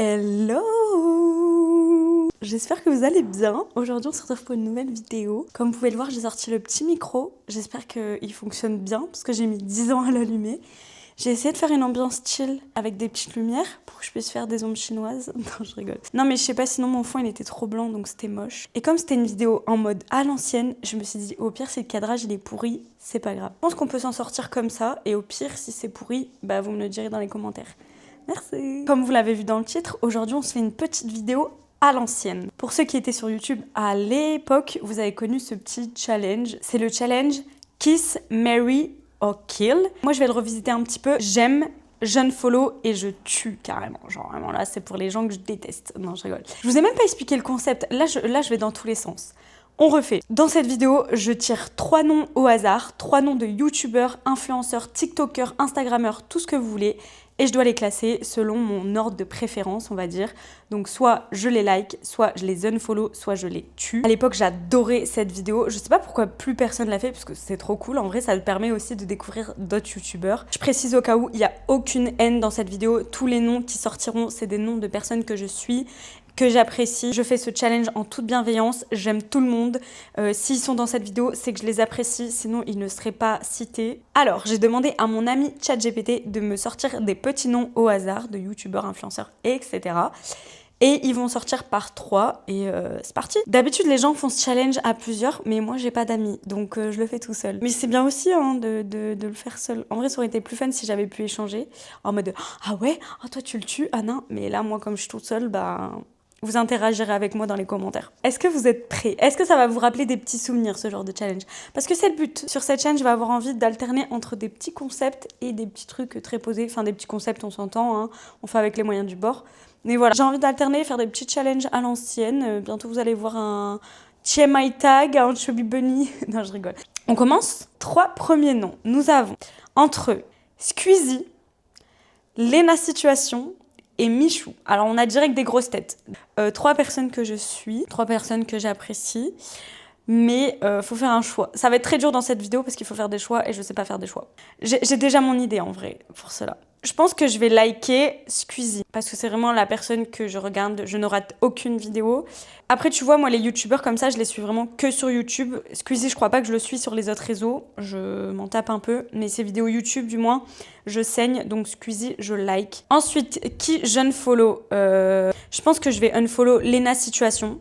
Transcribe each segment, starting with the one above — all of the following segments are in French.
Hello! J'espère que vous allez bien. Aujourd'hui, on se retrouve pour une nouvelle vidéo. Comme vous pouvez le voir, j'ai sorti le petit micro. J'espère qu'il fonctionne bien parce que j'ai mis 10 ans à l'allumer. J'ai essayé de faire une ambiance chill avec des petites lumières pour que je puisse faire des ombres chinoises. Non, je rigole. Non, mais je sais pas, sinon mon fond il était trop blanc donc c'était moche. Et comme c'était une vidéo en mode à l'ancienne, je me suis dit au pire si le cadrage il est pourri, c'est pas grave. Je pense qu'on peut s'en sortir comme ça et au pire si c'est pourri, bah vous me le direz dans les commentaires. Merci. Comme vous l'avez vu dans le titre, aujourd'hui on se fait une petite vidéo à l'ancienne. Pour ceux qui étaient sur YouTube à l'époque, vous avez connu ce petit challenge. C'est le challenge Kiss, Marry or Kill. Moi je vais le revisiter un petit peu. J'aime, je unfollow et je tue carrément. Genre vraiment là c'est pour les gens que je déteste. Non je rigole. Je vous ai même pas expliqué le concept. Là je vais dans tous les sens. On refait. Dans cette vidéo, je tire 3 noms au hasard, 3 noms de youtubeurs, influenceurs, tiktokers, instagrammeurs, tout ce que vous voulez. Et je dois les classer selon mon ordre de préférence, on va dire. Donc soit je les like, soit je les unfollow, soit je les tue. À l'époque, j'adorais cette vidéo. Je sais pas pourquoi plus personne l'a fait, parce que c'est trop cool. En vrai, ça me permet aussi de découvrir d'autres youtubeurs. Je précise au cas où, il n'y a aucune haine dans cette vidéo. Tous les noms qui sortiront, c'est des noms de personnes que je suis, que j'apprécie. Je fais ce challenge en toute bienveillance, j'aime tout le monde. S'ils sont dans cette vidéo, c'est que je les apprécie, sinon ils ne seraient pas cités. Alors, j'ai demandé à mon ami ChatGPT de me sortir des petits noms au hasard de youtubeurs, influenceurs, etc. Et ils vont sortir par 3 et c'est parti. D'habitude, les gens font ce challenge à plusieurs, mais moi, j'ai pas d'amis, donc je le fais tout seul. Mais c'est bien aussi hein, de le faire seul. En vrai, ça aurait été plus fun si j'avais pu échanger en mode « Ah ouais, ah toi tu le tues, ah non ». Mais là, moi, comme je suis toute seule, bah... Vous interagirez avec moi dans les commentaires. Est-ce que vous êtes prêts? Est-ce que ça va vous rappeler des petits souvenirs, ce genre de challenge? Parce que c'est le but. Sur cette chaîne, je vais avoir envie d'alterner entre des petits concepts et des petits trucs très posés. Enfin, des petits concepts, on s'entend, hein. On fait avec les moyens du bord. Mais voilà, j'ai envie d'alterner, faire des petits challenges à l'ancienne. Bientôt, vous allez voir un TMI tag, un Chubby Bunny. Non, je rigole. On commence. 3 premiers noms. Nous avons entre eux Squeezie, Lena Situation et Michou. Alors, on a direct des grosses têtes. 3 personnes que je suis, 3 personnes que j'apprécie, mais faut faire un choix. Ça va être très dur dans cette vidéo parce qu'il faut faire des choix et je sais pas faire des choix. J'ai déjà mon idée en vrai pour cela. Je pense que je vais liker Squeezie parce que c'est vraiment la personne que je regarde. Je ne rate aucune vidéo. Après, tu vois, moi, les youtubeurs comme ça, je les suis vraiment que sur YouTube. Squeezie, je crois pas que je le suis sur les autres réseaux. Je m'en tape un peu. Mais ces vidéos YouTube, du moins, je saigne. Donc, Squeezie, je like. Ensuite, qui j'unfollow je pense que je vais unfollow Lena Situation.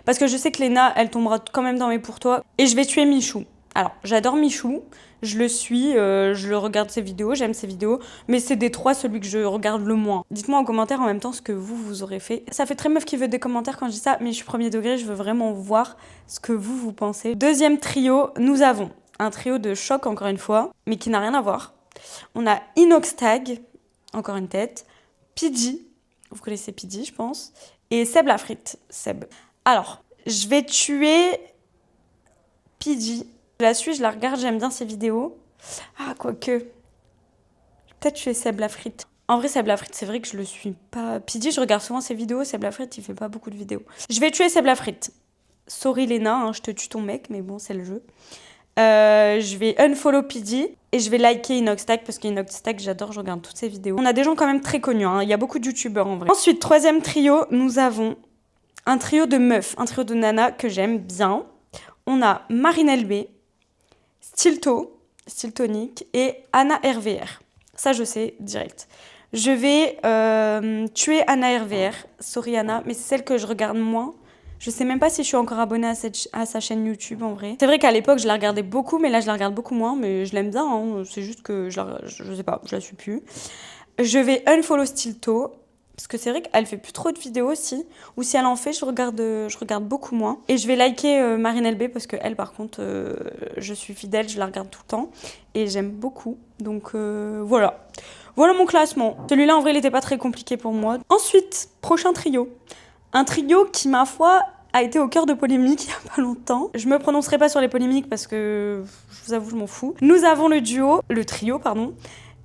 Parce que je sais que Lena, elle tombera quand même dans mes pour toi. Et je vais tuer Michou. Alors, j'adore Michou. Je le suis, je le regarde ses vidéos, j'aime ses vidéos, mais c'est des 3 celui que je regarde le moins. Dites-moi en commentaire en même temps ce que vous aurez fait. Ça fait très meuf qui veut des commentaires quand je dis ça, mais je suis premier degré, je veux vraiment voir ce que vous pensez. Deuxième trio, nous avons un trio de choc encore une fois, mais qui n'a rien à voir. On a Inoxtag, encore une tête, Pidgey, vous connaissez Pidgey je pense, et Seb la frite, Seb. Alors, je vais tuer Pidgey. Je la suis, je la regarde, j'aime bien ses vidéos. Ah, quoique. Peut-être tuer Seb la frite. En vrai, Seb la frite, c'est vrai que je le suis pas. Pidgey, je regarde souvent ses vidéos. Seb la frite, il fait pas beaucoup de vidéos. Je vais tuer Seb la frite. Sorry Léna, hein, je te tue ton mec, mais bon, c'est le jeu. Je vais unfollow Pidgey et je vais liker Inoxtag parce qu'Inoxtag, j'adore, je regarde toutes ses vidéos. On a des gens quand même très connus, hein. Il y a beaucoup de youtubeurs en vrai. Ensuite, troisième trio, nous avons un trio de meufs, un trio de nanas que j'aime bien. On a Marine LB, Stiltonic et Anna RVR. Ça, je sais, direct. Je vais tuer Anna RVR. Sorry Anna, mais c'est celle que je regarde moins. Je sais même pas si je suis encore abonnée à sa chaîne YouTube en vrai. C'est vrai qu'à l'époque, je la regardais beaucoup, mais là, je la regarde beaucoup moins. Mais je l'aime bien, hein. C'est juste que je sais pas, je la suis plus. Je vais unfollow Stilto. Parce que c'est vrai qu'elle fait plus trop de vidéos aussi. Ou si elle en fait, je regarde beaucoup moins. Et je vais liker Marine LB parce qu'elle, par contre, je suis fidèle, je la regarde tout le temps. Et j'aime beaucoup. Donc voilà. Voilà mon classement. Celui-là, en vrai, il n'était pas très compliqué pour moi. Ensuite, prochain trio. Un trio qui, ma foi, a été au cœur de polémiques il n'y a pas longtemps. Je me prononcerai pas sur les polémiques parce que, je vous avoue, je m'en fous. Nous avons le trio,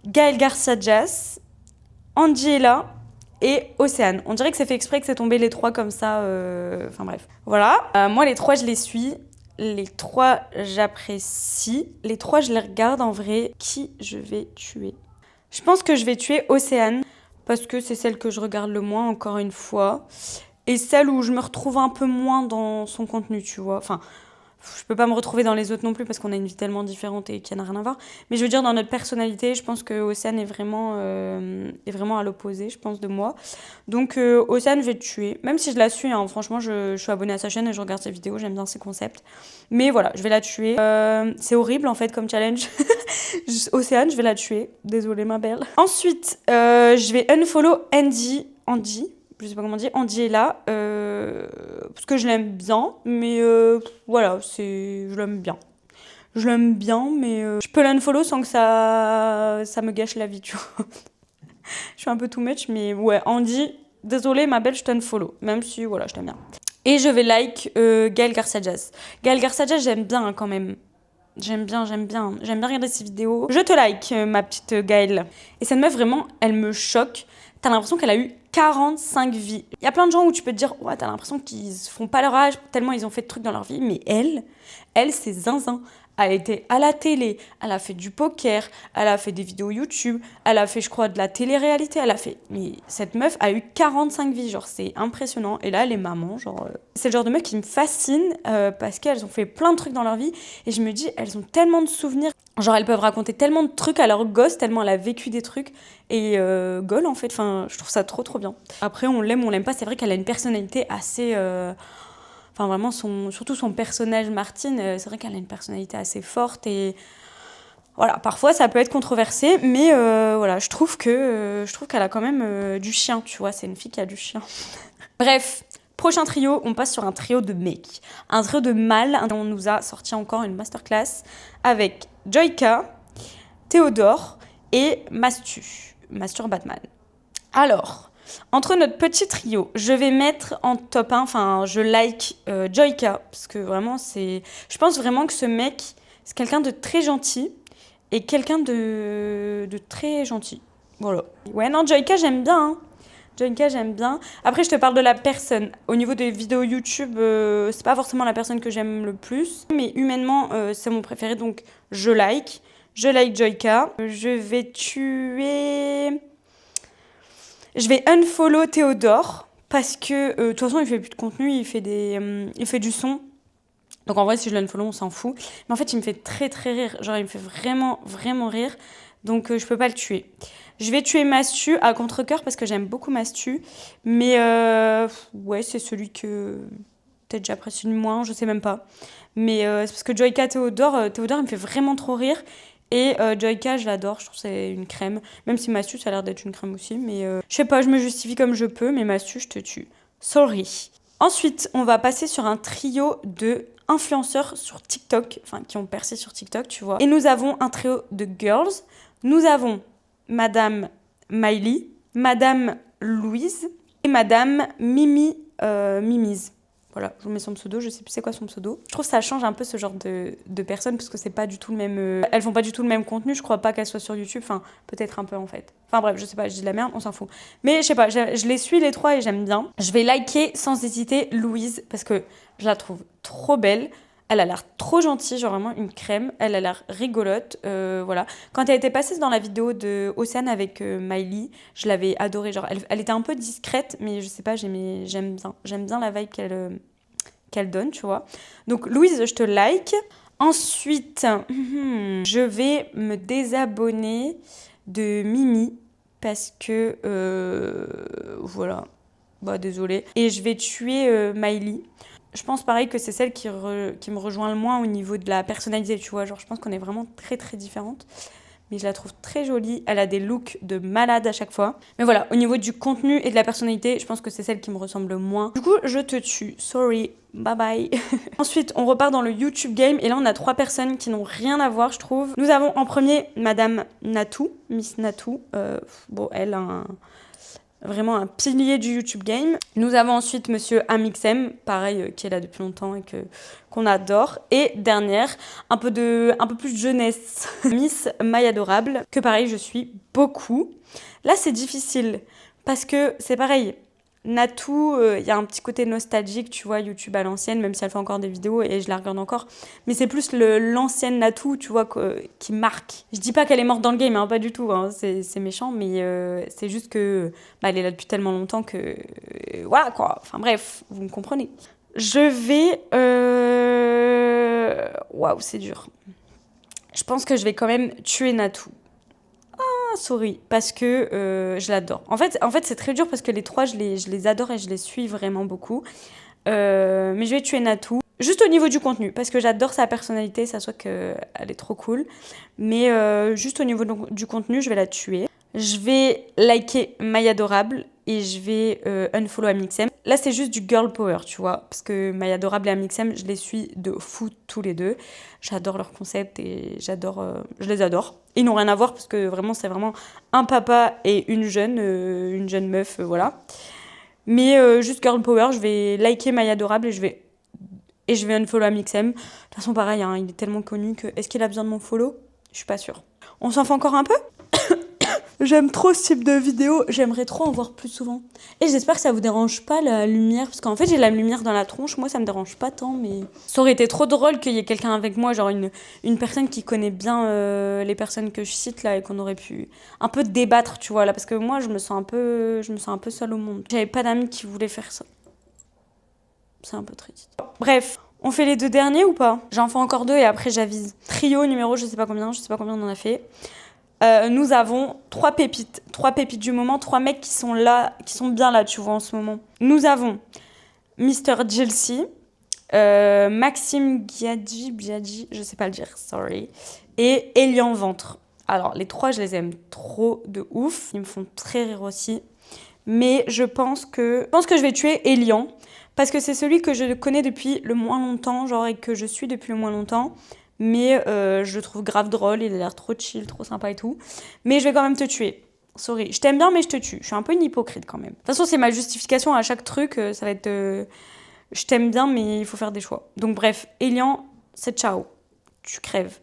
Gaël Garcia Jazz, Angela et Océane. On dirait que c'est fait exprès que c'est tombé les 3 comme ça. Enfin bref. Voilà. Moi, les 3, je les suis. Les 3, j'apprécie. Les 3, je les regarde en vrai. Qui je vais tuer? Je pense que je vais tuer Océane parce que c'est celle que je regarde le moins, encore une fois. Et celle où je me retrouve un peu moins dans son contenu, tu vois. Enfin, je peux pas me retrouver dans les autres non plus parce qu'on a une vie tellement différente et qu'il n'y en a rien à voir. Mais je veux dire, dans notre personnalité, je pense que Océane est vraiment à l'opposé, je pense, de moi. Donc, Océane, je vais te tuer. Même si je la suis, hein, franchement, je suis abonnée à sa chaîne et je regarde ses vidéos, j'aime bien ses concepts. Mais voilà, je vais la tuer. C'est horrible, en fait, comme challenge. Océane, je vais la tuer. Désolée, ma belle. Ensuite, je vais unfollow Andy. Je sais pas comment dire, Andy est là, parce que je l'aime bien, mais voilà, je l'aime bien. Je l'aime bien, mais je peux l'unfollow sans que ça me gâche la vie, tu vois. Je suis un peu too much, mais ouais, Andy, désolée, ma belle, je t'unfollow, même si, voilà, je t'aime bien. Et je vais like Gaël Garcia Jazz. Gaël Garcia Jazz, j'aime bien hein, quand même. J'aime bien regarder ses vidéos. Je te like, ma petite Gaëlle. Et cette meuf, vraiment, elle me choque. T'as l'impression qu'elle a eu 45 vies. Il y a plein de gens où tu peux te dire, ouais, t'as l'impression qu'ils font pas leur âge tellement ils ont fait de trucs dans leur vie. Mais elle, c'est zinzin. Elle était à la télé, elle a fait du poker, elle a fait des vidéos YouTube, elle a fait, je crois, de la télé-réalité, elle a fait... Mais cette meuf a eu 45 vies, genre, c'est impressionnant. Et là, elle est maman, genre... C'est le genre de meuf qui me fascine parce qu'elles ont fait plein de trucs dans leur vie. Et je me dis, elles ont tellement de souvenirs. Genre, elles peuvent raconter tellement de trucs à leurs gosses, tellement elle a vécu des trucs. Et Gaulle, en fait, enfin, je trouve ça trop, trop bien. Après, on l'aime, on l'aime pas. C'est vrai qu'elle a une personnalité assez... Enfin, vraiment, surtout son personnage, Martine, c'est vrai qu'elle a une personnalité assez forte et voilà, parfois ça peut être controversé, mais voilà, je trouve qu'elle a quand même du chien, tu vois, c'est une fille qui a du chien. Bref, prochain trio, on passe sur un trio de mecs. Un trio de mâles, on nous a sorti encore une masterclass avec Joyka, Théodore et Mastur Batman. Alors... Entre notre petit trio, je vais mettre en top 1, enfin, je like Joyka, parce que vraiment, je pense vraiment que ce mec, c'est quelqu'un de très gentil, et quelqu'un de très gentil. Voilà. Ouais, non, Joyka, j'aime bien, hein. Joyka, j'aime bien. Après, je te parle de la personne. Au niveau des vidéos YouTube, c'est pas forcément la personne que j'aime le plus, mais humainement, c'est mon préféré, donc je like. Je like Joyka. Je vais tuer... Je vais unfollow Théodore parce que de toute façon il fait plus de contenu, il fait du son. Donc en vrai si je l'unfollow on s'en fout. Mais en fait il me fait très très rire, genre il me fait vraiment vraiment rire. Donc je peux pas le tuer. Je vais tuer Mastu à contre-cœur parce que j'aime beaucoup Mastu. Mais ouais c'est celui que peut-être j'apprécie le moins, je sais même pas. Mais c'est parce que Joyka Théodore il me fait vraiment trop rire. Et Joyka, je l'adore, je trouve que c'est une crème. Même si Mastu, ça a l'air d'être une crème aussi. Mais je sais pas, je me justifie comme je peux. Mais Mastu, je te tue. Sorry. Ensuite, on va passer sur un trio de influenceurs sur TikTok. Enfin, qui ont percé sur TikTok, tu vois. Et nous avons un trio de girls. Nous avons Madame Miley, Madame Louise et Madame Mimiz. Voilà, je vous mets son pseudo, je sais plus c'est quoi son pseudo. Je trouve que ça change un peu ce genre de personnes parce que c'est pas du tout le même... elles font pas du tout le même contenu, je crois pas qu'elles soient sur YouTube, enfin peut-être un peu en fait. Enfin bref, je sais pas, je dis de la merde, on s'en fout. Mais je sais pas, je les suis les trois et j'aime bien. Je vais liker sans hésiter Louise parce que je la trouve trop belle. Elle a l'air trop gentille, genre vraiment une crème. Elle a l'air rigolote, voilà. Quand elle était passée dans la vidéo de Océane avec Miley, je l'avais adorée. Genre, elle était un peu discrète, mais je sais pas, j'aime bien la vibe qu'elle donne, tu vois. Donc Louise, je te like. Ensuite, je vais me désabonner de Mimi parce que voilà. Bah désolée. Et je vais tuer Miley. Je pense pareil que c'est celle qui me rejoint le moins au niveau de la personnalité, tu vois. Genre, je pense qu'on est vraiment très très différentes. Mais je la trouve très jolie. Elle a des looks de malade à chaque fois. Mais voilà, au niveau du contenu et de la personnalité, je pense que c'est celle qui me ressemble le moins. Du coup, je te tue. Sorry. Bye bye. Ensuite, on repart dans le YouTube game. Et là, on a 3 personnes qui n'ont rien à voir, je trouve. Nous avons en premier Madame Natou, Miss Natou. Bon, elle a vraiment un pilier du YouTube game. Nous avons ensuite Monsieur Amixem, pareil, qui est là depuis longtemps et qu'on adore. Et dernière, un peu plus de jeunesse, Miss My Adorable, que pareil, je suis beaucoup. Là, c'est difficile parce que c'est pareil. Natou, il y a un petit côté nostalgique, tu vois, YouTube à l'ancienne, même si elle fait encore des vidéos et je la regarde encore. Mais c'est plus l'ancienne Natou, tu vois, qui marque. Je dis pas qu'elle est morte dans le game, hein, pas du tout, hein, c'est méchant, mais c'est juste que elle est là depuis tellement longtemps que... voilà, quoi. Enfin bref, vous me comprenez. Je vais... Waouh, c'est dur. Je pense que je vais quand même tuer Natou. Sorry, parce que je l'adore. En fait c'est très dur parce que les trois, je les adore et je les suis vraiment beaucoup. Mais je vais tuer Natou. Juste au niveau du contenu, parce que j'adore sa personnalité, ça soit qu'elle est trop cool. Mais juste au niveau du contenu, je vais la tuer. Je vais liker Mayadorable et je vais unfollow Amixem. Là, c'est juste du girl power, tu vois, parce que Mayadorable et Amixem, je les suis de fou tous les deux. J'adore leur concept et je les adore. Ils n'ont rien à voir parce que vraiment, c'est vraiment un papa et une jeune meuf, voilà. Mais juste girl power, je vais liker Mayadorable et je vais unfollow Amixem. De toute façon, pareil, hein, il est tellement connu que est-ce qu'il a besoin de mon follow? Je suis pas sûre. On s'en fait encore un peu? J'aime trop ce type de vidéo, j'aimerais trop en voir plus souvent. Et j'espère que ça vous dérange pas la lumière, parce qu'en fait j'ai la lumière dans la tronche, moi ça me dérange pas tant, mais... Ça aurait été trop drôle qu'il y ait quelqu'un avec moi, genre une personne qui connaît bien les personnes que je cite là, et qu'on aurait pu un peu débattre, tu vois, là, parce que moi je me sens un peu seule au monde. J'avais pas d'amis qui voulaient faire ça. C'est un peu triste. Bref, on fait les deux derniers ou pas? J'en fais encore deux et après j'avise. Trio, numéro, je sais pas combien on en a fait. Nous avons trois pépites du moment, trois mecs qui sont là, qui sont bien là, tu vois, en ce moment. Nous avons Mr. Jilcy, Maxime Biaggi, je sais pas le dire, sorry, et Elian Ventre. Alors, les trois, je les aime trop de ouf, ils me font très rire aussi, mais je pense que je vais tuer Elian, parce que c'est celui que je connais depuis le moins longtemps, genre, et que je suis depuis le moins longtemps. Mais je le trouve grave drôle, il a l'air trop chill, trop sympa et tout. Mais je vais quand même te tuer. Sorry, je t'aime bien mais je te tue. Je suis un peu une hypocrite quand même. De toute façon, c'est ma justification à chaque truc, ça va être... je t'aime bien mais il faut faire des choix. Donc bref, Elian, c'est ciao. Tu crèves.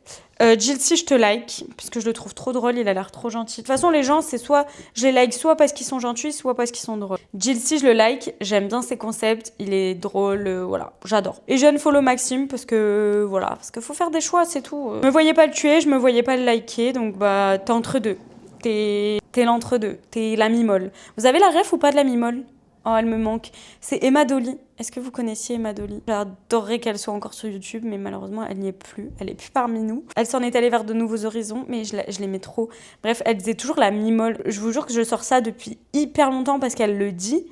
Jilcy, je te like, parce que je le trouve trop drôle, il a l'air trop gentil. De toute façon, les gens, c'est soit je les like soit parce qu'ils sont gentils, soit parce qu'ils sont drôles. Jilcy, je le like, j'aime bien ses concepts, il est drôle, voilà, j'adore. Et je unfollow Maxime parce que, voilà, parce qu'il faut faire des choix, c'est tout. Je me voyais pas le tuer, je me voyais pas le liker, donc bah, t'es entre deux. T'es l'entre-deux, t'es la mimole. Vous avez la ref ou pas de la mimole? Oh, elle me manque. C'est Emma Dolly. Est-ce que vous connaissiez Emma Dolly? J'adorerais qu'elle soit encore sur YouTube, mais malheureusement, elle n'y est plus. Elle est plus parmi nous. Elle s'en est allée vers de nouveaux horizons, mais je l'aimais trop. Bref, elle disait toujours la mimole. Je vous jure que je sors ça depuis hyper longtemps parce qu'elle le dit.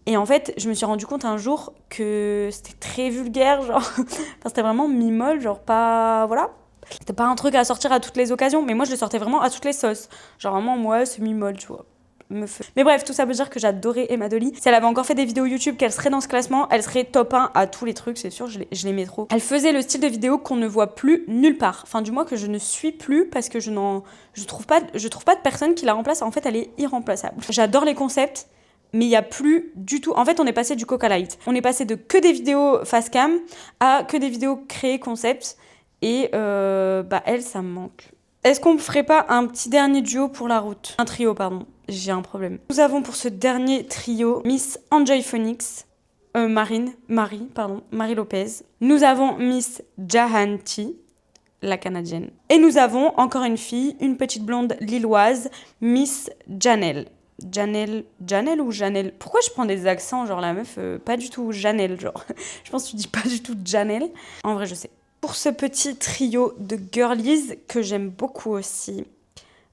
Et en fait, je me suis rendu compte un jour que c'était très vulgaire, genre... enfin, c'était vraiment mimole, genre pas... Voilà. C'était pas un truc à sortir à toutes les occasions, mais moi, je le sortais vraiment à toutes les sauces. Genre vraiment, moi, c'est mimole, tu vois. Mais bref, tout ça veut dire que j'adorais Emma Dolly. Si elle avait encore fait des vidéos YouTube, qu'elle serait dans ce classement, elle serait top 1 à tous les trucs, c'est sûr, je l'aimais trop. Elle faisait le style de vidéo qu'on ne voit plus nulle part. Enfin, du moins que je ne suis plus parce que je trouve pas de personne qui la remplace. En fait, elle est irremplaçable. J'adore les concepts, mais il n'y a plus du tout. En fait, on est passé du Coca Light. On est passé de que des vidéos face cam à que des vidéos créées concept. Et elle, ça me manque. Est-ce qu'on ne ferait pas un petit dernier duo pour la route? Un trio, pardon. J'ai un problème. Nous avons pour ce dernier trio Miss Enjoy Phoenix, Marie Lopez. Nous avons Miss Jahanti, la canadienne. Et nous avons encore une fille, une petite blonde lilloise, Miss Janelle. Janelle ou Janelle? Pourquoi je prends des accents, genre la meuf, pas du tout Janelle, genre. Je pense que tu dis pas du tout Janelle. En vrai, je sais. Pour ce petit trio de girlies que j'aime beaucoup aussi,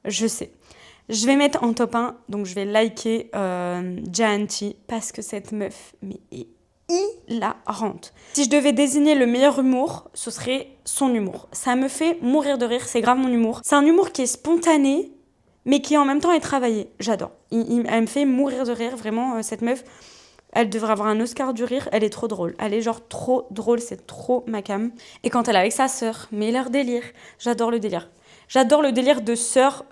je sais. Je vais mettre en top 1, donc je vais liker Jahanti parce que cette meuf est hilarante. Si je devais désigner le meilleur humour, ce serait son humour. Ça me fait mourir de rire, c'est grave mon humour. C'est un humour qui est spontané, mais qui en même temps est travaillé. J'adore. Elle me fait mourir de rire, vraiment, cette meuf. Elle devrait avoir un Oscar du rire, elle est trop drôle. Elle est genre trop drôle, c'est trop ma cam. Et quand elle est avec sa sœur, mais leur délire, j'adore le délire. J'adore le délire de sœur,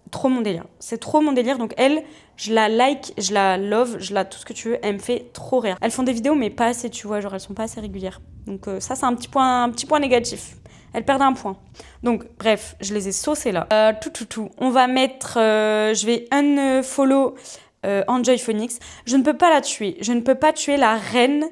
trop mon délire. C'est trop mon délire, donc elle, je la like, je la love, tout ce que tu veux, elle me fait trop rire. Elles font des vidéos, mais pas assez, tu vois, genre elles sont pas assez régulières. Donc ça, c'est un petit point négatif. Elles perdent un point. Donc, bref, je les ai saucées là. On va mettre, je vais unfollow Enjoy Phonics. Je ne peux pas la tuer. Je ne peux pas tuer la reine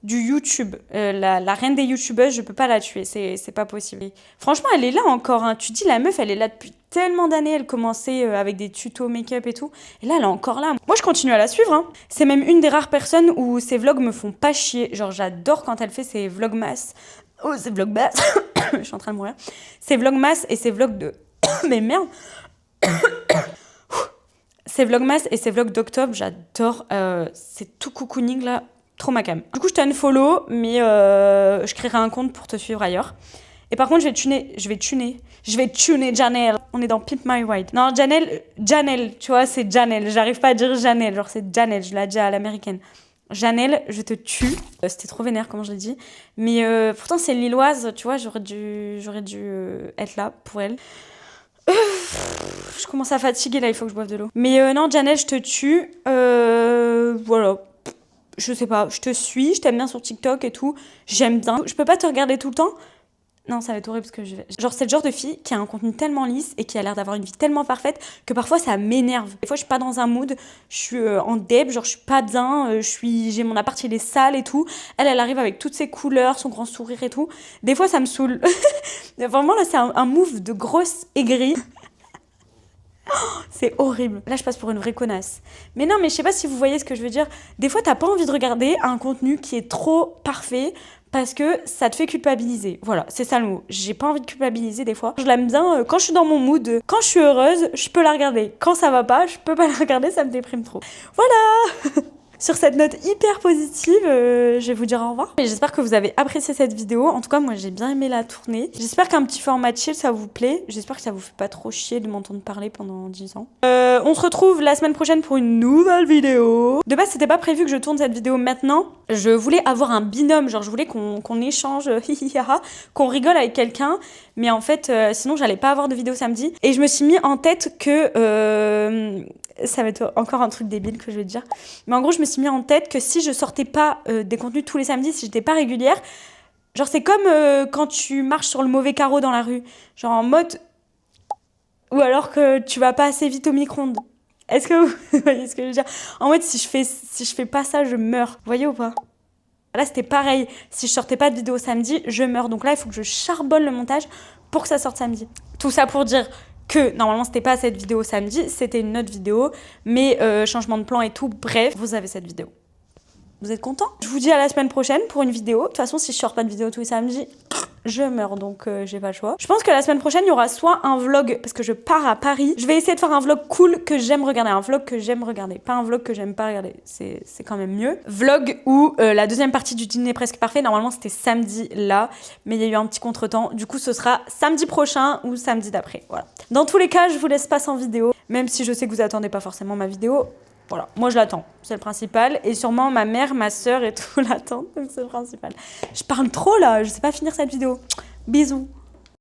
du YouTube. La reine des youtubeuses, je peux pas la tuer. C'est pas possible. Franchement, elle est là encore. Hein. Tu dis, la meuf, elle est là depuis tellement d'années. Elle commençait avec des tutos make-up et tout. Et là, elle est encore là. Moi, je continue à la suivre. Hein. C'est même une des rares personnes où ses vlogs me font pas chier. Genre, j'adore quand elle fait ses vlogmas. Oh, ses vlogmas. Je suis en train de mourir. Ses vlogmas et ses vlogs de... Mais merde. Ses vlogmas et ses vlogs d'octobre, j'adore. C'est tout cocooning là. Trop ma cam. Du coup, je t'unfollow, mais je créerai un compte pour te suivre ailleurs. Et par contre, je vais tuner Janelle. On est dans Pimp My Ride. Non, Janelle, tu vois, c'est Janelle. J'arrive pas à dire Janelle, genre c'est Janelle, je l'ai dit à l'américaine. Janelle, je te tue. C'était trop vénère, comment je l'ai dit. Mais pourtant, c'est lilloise, tu vois, j'aurais dû être là pour elle. Je commence à fatiguer, là, il faut que je boive de l'eau. Mais non, Janelle, je te tue. Voilà. Je sais pas, je te suis, je t'aime bien sur TikTok et tout, j'aime bien. Je peux pas te regarder tout le temps. Non, ça va être horrible parce que je vais... Genre, c'est le genre de fille qui a un contenu tellement lisse et qui a l'air d'avoir une vie tellement parfaite que parfois ça m'énerve. Des fois, je suis pas dans un mood, je suis en deb, genre je suis pas bien, j'ai mon appart, il est sale et tout. Elle arrive avec toutes ses couleurs, son grand sourire et tout. Des fois, ça me saoule. Vraiment, là, c'est un move de grosse aigrie. C'est horrible. Là, je passe pour une vraie connasse. Mais non, mais je sais pas si vous voyez ce que je veux dire. Des fois, t'as pas envie de regarder un contenu qui est trop parfait parce que ça te fait culpabiliser. Voilà, c'est ça le mot. J'ai pas envie de culpabiliser des fois. Je l'aime bien quand je suis dans mon mood. Quand je suis heureuse, je peux la regarder. Quand ça va pas, je peux pas la regarder, ça me déprime trop. Voilà. Sur cette note hyper positive, je vais vous dire au revoir. Et j'espère que vous avez apprécié cette vidéo. En tout cas, moi, j'ai bien aimé la tourner. J'espère qu'un petit format chill, ça vous plaît. J'espère que ça vous fait pas trop chier de m'entendre parler pendant 10 ans. On se retrouve la semaine prochaine pour une nouvelle vidéo. De base, c'était pas prévu que je tourne cette vidéo maintenant. Je voulais avoir un binôme. Genre, je voulais qu'on échange, qu'on rigole avec quelqu'un. Mais en fait, sinon, j'allais pas avoir de vidéo samedi. Et je me suis mis en tête que... ça va être encore un truc débile que je vais te dire. Mais en gros, je me suis mis en tête que si je sortais pas des contenus tous les samedis, si j'étais pas régulière, genre c'est comme quand tu marches sur le mauvais carreau dans la rue. Genre en mode... Ou alors que tu vas pas assez vite au micro-ondes. Est-ce que vous voyez ce que je veux dire? En mode, si je fais pas ça, je meurs. Vous voyez ou pas? Là, c'était pareil. Si je sortais pas de vidéo samedi, je meurs. Donc là, il faut que je charbonne le montage pour que ça sorte samedi. Tout ça pour dire... que normalement c'était pas cette vidéo samedi, c'était une autre vidéo, mais changement de plan et tout, bref, vous avez cette vidéo. Vous êtes contents? Je vous dis à la semaine prochaine pour une vidéo. De toute façon, si je sors pas de vidéo tous les samedis, je meurs, donc j'ai pas le choix. Je pense que la semaine prochaine, il y aura soit un vlog, parce que je pars à Paris. Je vais essayer de faire un vlog cool que j'aime regarder, un vlog que j'aime regarder, pas un vlog que j'aime pas regarder, c'est quand même mieux. Vlog où la deuxième partie du dîner presque parfait, normalement c'était samedi là, mais il y a eu un petit contretemps. Du coup, ce sera samedi prochain ou samedi d'après, voilà. Dans tous les cas, je vous laisse pas sans vidéo, même si je sais que vous attendez pas forcément ma vidéo. Voilà, moi je l'attends, c'est le principal. Et sûrement ma mère, ma soeur et tout l'attendent, donc c'est le principal. Je parle trop là, je sais pas finir cette vidéo. Bisous.